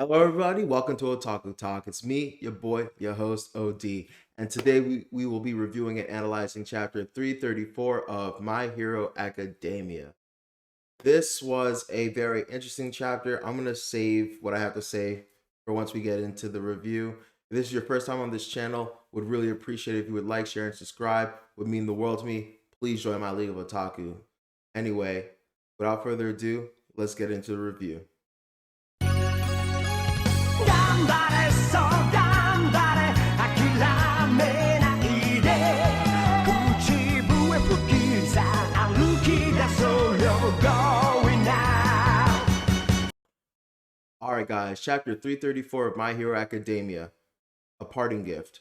Hello, everybody. Welcome to Otaku Talk. It's me, your boy, your host, OD. And today we will be reviewing and analyzing chapter 334 of My Hero Academia. This was a very interesting chapter. I'm going to save what I have to say for once we get into the review. If this is your first time on this channel, would really appreciate it if you would like, share, and subscribe. Would mean the world to me. Please join my League of Otaku. Anyway, without further ado, let's get into the review. 頑張れそう頑張れ諦めないで口笛吹きさ歩き出そう You're going now. Alright, guys, chapter 334 of My Hero Academia, A Parting Gift.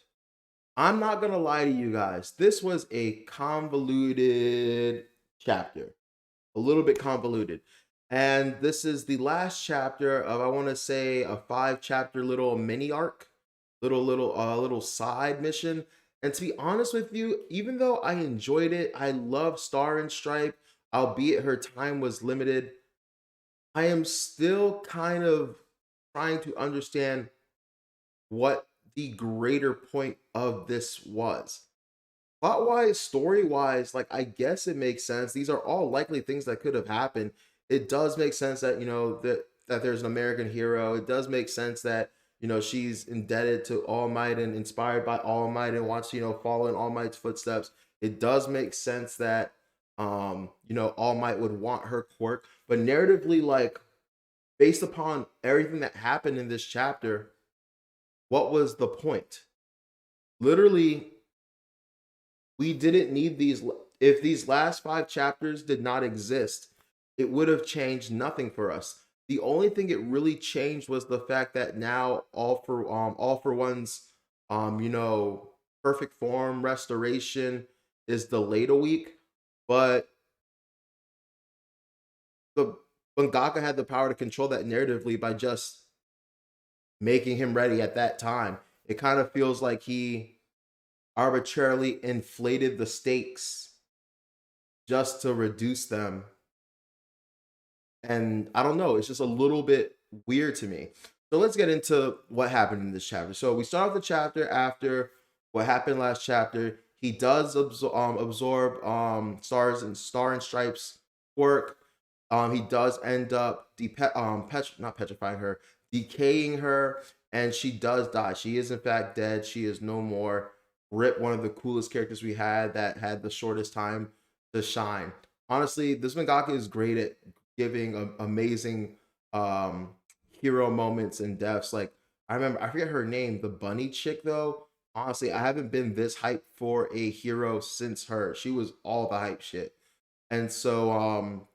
I'm not gonna lie to you guys, this was a convoluted chapter, a little bit convoluted. And this is the last chapter of, I want to say, a 5-chapter little mini arc, little side mission. And to be honest with you, even though I enjoyed it, I love Star and Stripe, albeit her time was limited. I am still kind of trying to understand what the greater point of this was. Plot wise, story wise, like, I guess it makes sense. These are all likely things that could have happened. It does make sense that, that there's an American hero. It does make sense that, she's indebted to All Might and inspired by All Might and wants to, follow in All Might's footsteps. It does make sense that, All Might would want her quirk. But narratively, like, based upon everything that happened in this chapter, what was the point? Literally, we didn't need these. If these last 5 chapters did not exist, it would have changed nothing for us. The only thing it really changed was the fact that now all for one's perfect form restoration is delayed a week, but the mangaka had the power to control that narratively by just making him ready at that time. It kind of feels like he arbitrarily inflated the stakes just to reduce them. And I don't know, it's just a little bit weird to me. So let's get into what happened in this chapter. So we start off the chapter after what happened last chapter. He does absorb Star and Stripes quirk. He does end up not petrifying her, decaying her, and she does die. She is in fact dead. She is no more. Rip, one of the coolest characters we had that had the shortest time to shine. Honestly, this mangaka is great at giving amazing hero moments and deaths. Like, I remember, I forget her name, the bunny chick though. Honestly, I haven't been this hyped for a hero since her. She was all the hype shit. And so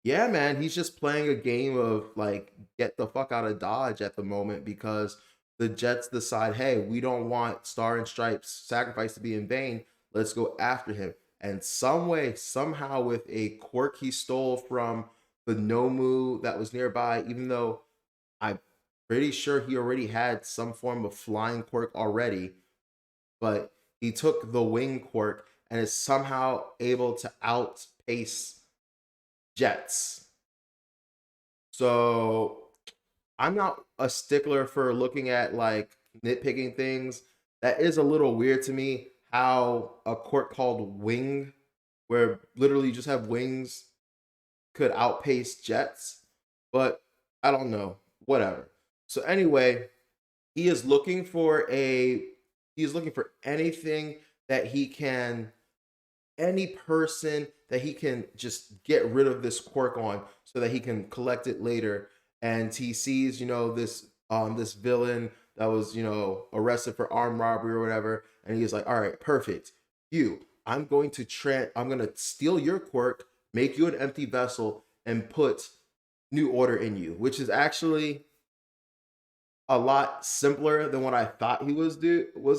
yeah, man, he's just playing a game of like get the fuck out of Dodge at the moment because the Jets decide, hey, we don't want Star and Stripes sacrifice to be in vain. Let's go after him. And some way, somehow, with a quirk he stole from the Nomu that was nearby, even though I'm pretty sure he already had some form of flying quirk already, but he took the wing quirk and is somehow able to outpace Jets. So I'm not a stickler for looking at like nitpicking things. That is a little weird to me how a quirk called Wing, where literally you just have wings, could outpace Jets. But I don't know. Whatever. So anyway, he is looking for anything that he can, any person that he can just get rid of this quirk on so that he can collect it later. And he sees, this villain that was, arrested for armed robbery or whatever, and he's like, all right, perfect. I'm going to steal your quirk, make you an empty vessel, and put New Order in you, which is actually a lot simpler than what I thought he was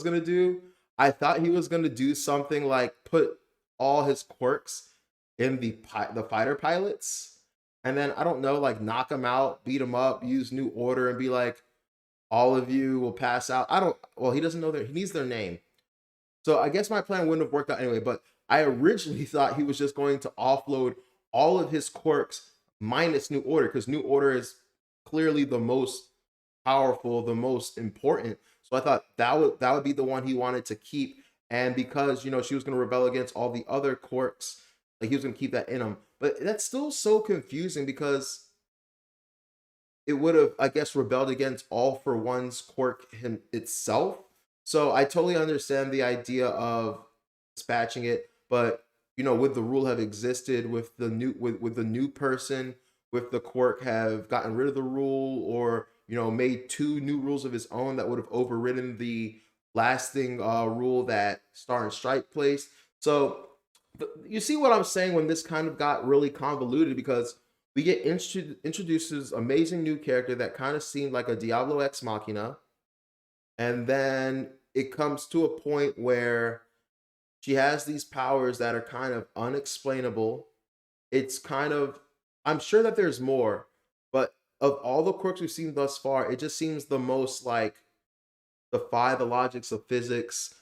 gonna do. I thought he was gonna do something like put all his quirks in the fighter pilots, and then I don't know, like knock them out, beat them up, use New Order, and be like, all of you will pass out. Well, he doesn't know he needs their name. So I guess my plan wouldn't have worked out anyway, but I originally thought he was just going to offload all of his quirks minus New Order, because New Order is clearly the most powerful, the most important. So I thought that would be the one he wanted to keep. And because she was going to rebel against all the other quirks, like he was going to keep that in him. But that's still so confusing because it would have, I guess, rebelled against All for One's quirk itself. So I totally understand the idea of dispatching it, but would the rule have existed with the new person with the quirk have gotten rid of the rule, or made two new rules of his own that would have overridden the lasting rule that Star and Stripe placed? So you see what I'm saying when this kind of got really convoluted, because we get introduced to this amazing new character that kind of seemed like a Diablo ex machina, and then it comes to a point where she has these powers that are kind of unexplainable. It's kind of, I'm sure that there's more, but of all the quirks we've seen thus far, it just seems the most like defy the logics of physics,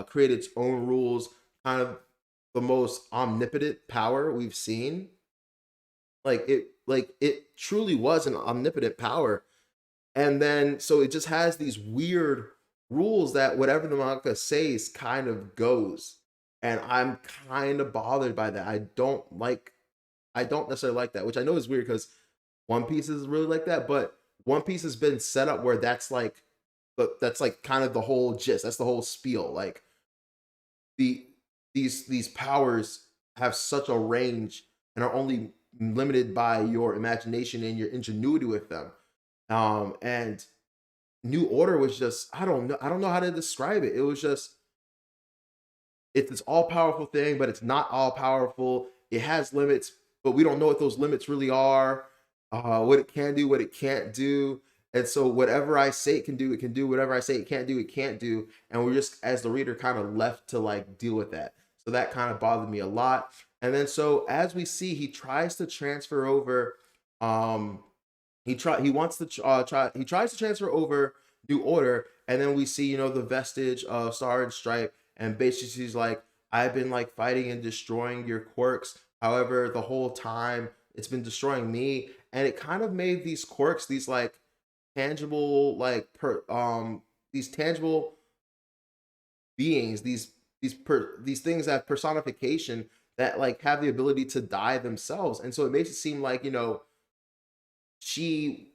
create its own rules, kind of the most omnipotent power we've seen. Like it truly was an omnipotent power. And then so it just has these weird rules that whatever the manga says kind of goes. And I'm kind of bothered by that. I don't necessarily like that, which I know is weird because One Piece is really like that, but One Piece has been set up where that's like kind of the whole gist. That's the whole spiel. Like the these powers have such a range and are only limited by your imagination and your ingenuity with them. And New Order was just, I don't know how to describe it. It was just, it's this all powerful thing, but it's not all powerful. It has limits, but we don't know what those limits really are. What it can do, what it can't do. And so whatever I say it can do, it can do. Whatever I say it can't do, it can't do. And we're just, as the reader, kind of left to like deal with that. So that kind of bothered me a lot. And then so as we see, he tries to transfer over. He wants to try. He tries to transfer over New Order, and then we see the vestige of Star and Stripe, and basically she's like, I've been like fighting and destroying your quirks. However, the whole time it's been destroying me, and it kind of made these quirks, these like tangible, these tangible beings, these things that have personification, that like have the ability to die themselves. And so it makes it seem like she,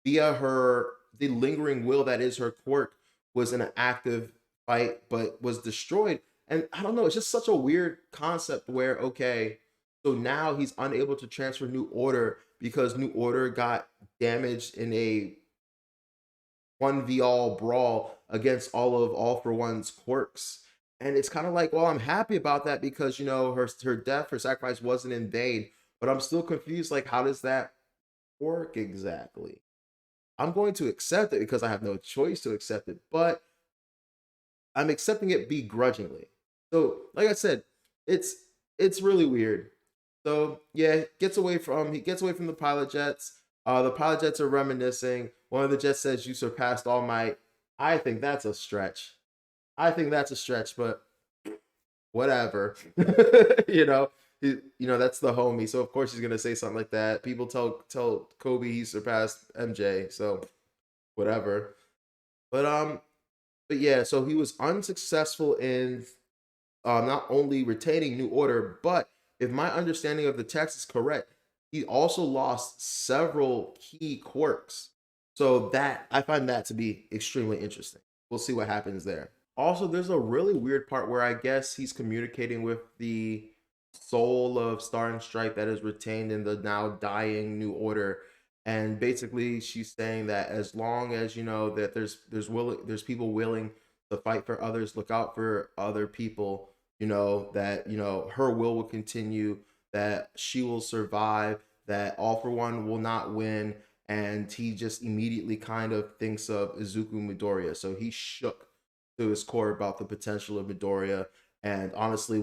via her the lingering will that is her quirk, was in an active fight but was destroyed. And I don't know, it's just such a weird concept where, okay, so now he's unable to transfer New Order because New Order got damaged in a 1v all brawl against All for One's quirks. And it's kind of like, well, I'm happy about that because her death, her sacrifice wasn't in vain, but I'm still confused, like, how does that work exactly? I'm going to accept it because I have no choice to accept it, but I'm accepting it begrudgingly. So, like I said, it's really weird. So yeah, he gets away from the pilot jets. The pilot jets are reminiscing. One of the jets says, "You surpassed All Might." I think that's a stretch. But whatever. you know, that's the homie. So of course he's gonna say something like that. People tell Kobe he surpassed MJ. So whatever. But but yeah. So he was unsuccessful in not only retaining New Order, but if my understanding of the text is correct, he also lost several key quirks. So that I find that to be extremely interesting. We'll see what happens there. Also, there's a really weird part where I guess he's communicating with the soul of Star and Stripe that is retained in the now dying New Order. And basically she's saying that as long as that there's people willing to fight for others, look out for other people, that her will continue, that she will survive, that All for One will not win. And he just immediately kind of thinks of Izuku Midoriya. So he shook to his core about the potential of Midoriya. And honestly,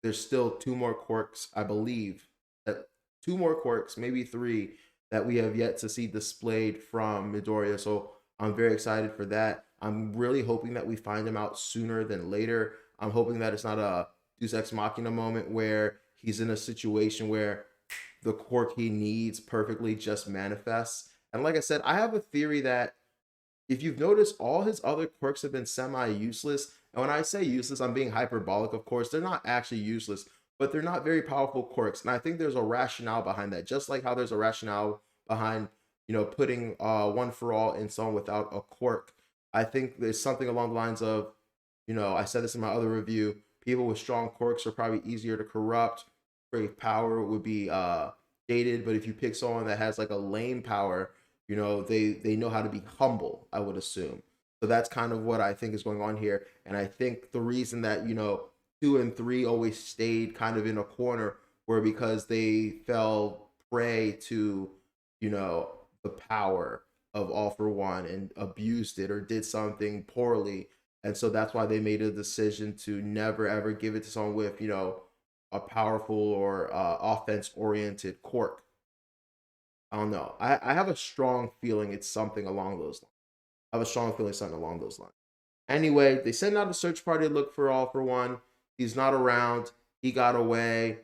there's still two more quirks, I believe, that two more quirks, maybe three, that we have yet to see displayed from Midoriya. So I'm very excited for that. I'm really hoping that we find him out sooner than later. I'm hoping that it's not a Deus Ex Machina moment where he's in a situation where the quirk he needs perfectly just manifests, And like I said, I have a theory that if you've noticed, all his other quirks have been semi-useless. And when I say useless, I'm being hyperbolic, of course. They're not actually useless, but they're not very powerful quirks. And I think there's a rationale behind that. Just like how there's a rationale behind, putting One For All in someone without a quirk. I think there's something along the lines of, I said this in my other review, people with strong quirks are probably easier to corrupt. Great power would be dated, but if you pick someone that has like a lame power, they know how to be humble, I would assume. So that's kind of what I think is going on here. And I think the reason that, 2 and 3 always stayed kind of in a corner were because they fell prey to, the power of All For One and abused it or did something poorly. And so that's why they made a decision to never ever give it to someone with, a powerful or offense oriented quirk. I don't know. I have a strong feeling it's something along those lines. I have a strong feeling something along those lines. Anyway, they send out a search party to look for All For One. He's not around. He got away.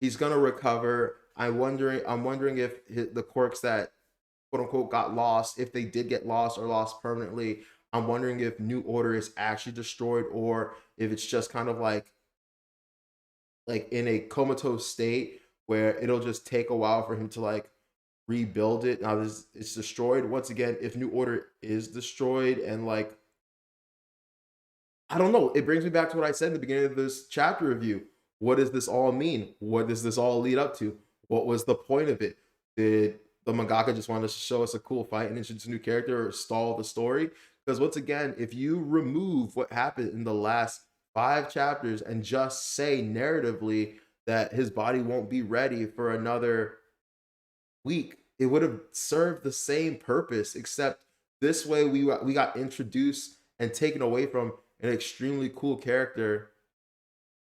He's gonna recover. I'm wondering if the quirks that quote unquote got lost, if they did get lost or lost permanently. I'm wondering if New Order is actually destroyed or if it's just kind of like in a comatose state where it'll just take a while for him to like rebuild it. Now this it's destroyed. Once again, if New Order is destroyed and like I don't know, it brings me back to what I said in the beginning of this chapter review. What does this all mean? What does this all lead up to? What was the point of it? Did the mangaka just want to show us a cool fight and introduce a new character or stall the story? Because once again, if you remove what happened in the last 5 chapters and just say narratively that his body won't be ready for another week, it would have served the same purpose, except this way we got introduced and taken away from an extremely cool character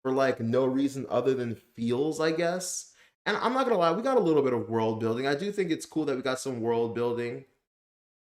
for like no reason other than feels, I guess. And I'm not gonna lie, we got a little bit of world building. I do think it's cool that we got some world building.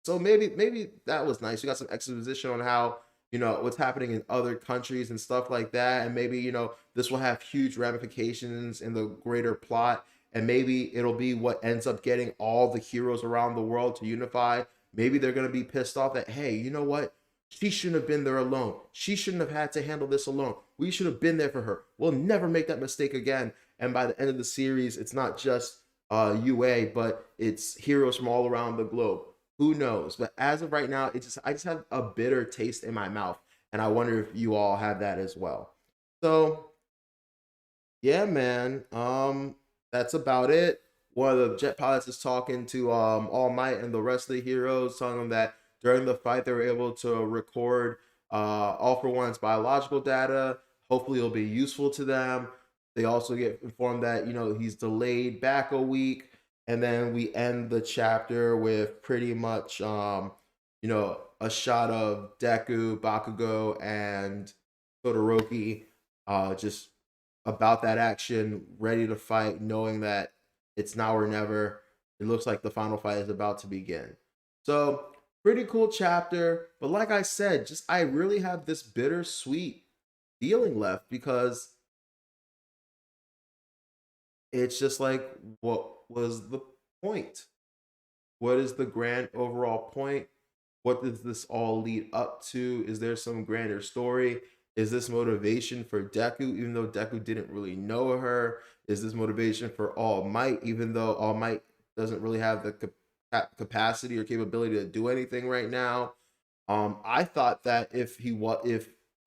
So maybe that was nice. We got some exposition on how what's happening in other countries and stuff like that, and maybe this will have huge ramifications in the greater plot, and maybe it'll be what ends up getting all the heroes around the world to unify. Maybe they're gonna be pissed off that hey, you know what? She shouldn't have been there alone. She shouldn't have had to handle this alone. We should have been there for her. We'll never make that mistake again. And by the end of the series, it's not just UA, but it's heroes from all around the globe. Who knows? But as of right now, I just have a bitter taste in my mouth, and I wonder if you all have that as well. So yeah, man. That's about it. One of the jet pilots is talking to All Might and the rest of the heroes, telling them that during the fight they were able to record All For One's biological data. Hopefully, it'll be useful to them. They also get informed that he's delayed back a week, and then we end the chapter with pretty much a shot of Deku, Bakugo, and Todoroki just about that action, ready to fight, knowing that it's now or never. It looks like the final fight is about to begin. So pretty cool chapter, but like I said, just I really have this bittersweet feeling left because it's just like, what was the point? What is the grand overall point? What does this all lead up to? Is there some grander story? Is this motivation for Deku, even though Deku didn't really know her? Is this motivation for All Might, even though All Might doesn't really have the capacity or capability to do anything right now? I thought that if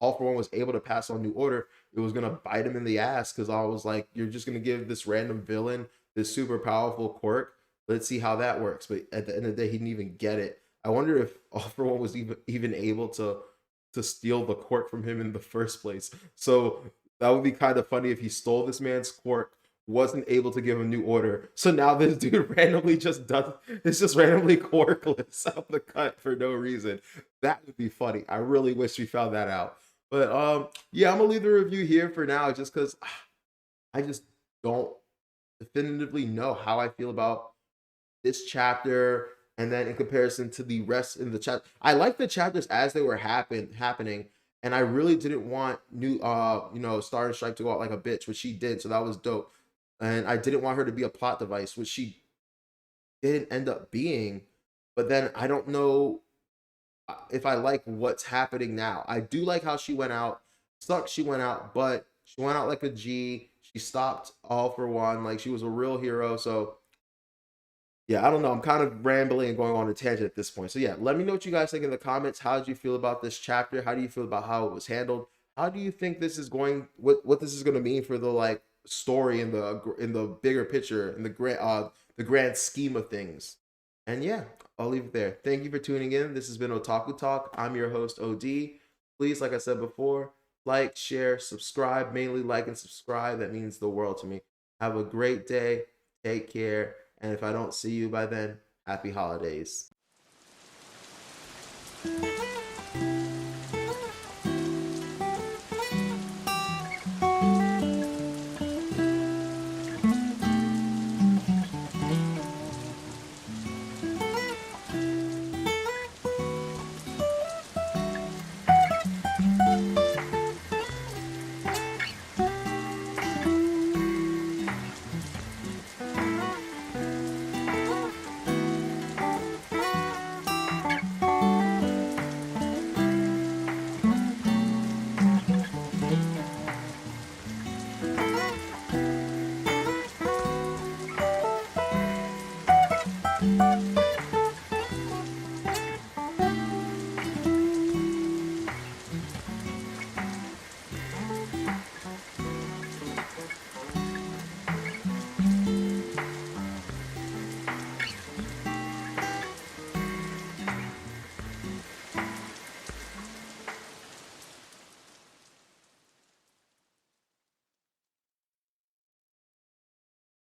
All For One was able to pass on New Order, it was gonna bite him in the ass because I was like, you're just gonna give this random villain this super powerful quirk. Let's see how that works. But at the end of the day, he didn't even get it. I wonder if All For One was even able to steal the quirk from him in the first place. So that would be kind of funny if he stole this man's quirk, wasn't able to give him New Order. So now this dude randomly it's just randomly quirkless out the cut for no reason. That would be funny. I really wish we found that out. But yeah, I'm gonna leave the review here for now just because I just don't definitively know how I feel about this chapter, and then in comparison to the rest in the chat. I like the chapters as they were happening, and I really didn't want new Star and Stripe to go out like a bitch, which she did, so that was dope. And I didn't want her to be a plot device, which she didn't end up being. But then I don't know if I like what's happening now. I do like how she went out. Sucks she went out, but she went out like a G. She stopped All for One. Like she was a real hero. So yeah, I don't know. I'm kind of rambling and going on a tangent at this point. So yeah, let me know what you guys think in the comments. How did you feel about this chapter? How do you feel about how it was handled? How do you think this is going? What this is going to mean for the like story in the bigger picture in the grand scheme of things? And yeah, I'll leave it there. Thank you for tuning in. This has been Otaku Talk. I'm your host OD. Please, like I said before, like, share, subscribe. Mainly like and subscribe. That means the world to me. Have a great day. Take care. And if I don't see you by then, happy holidays.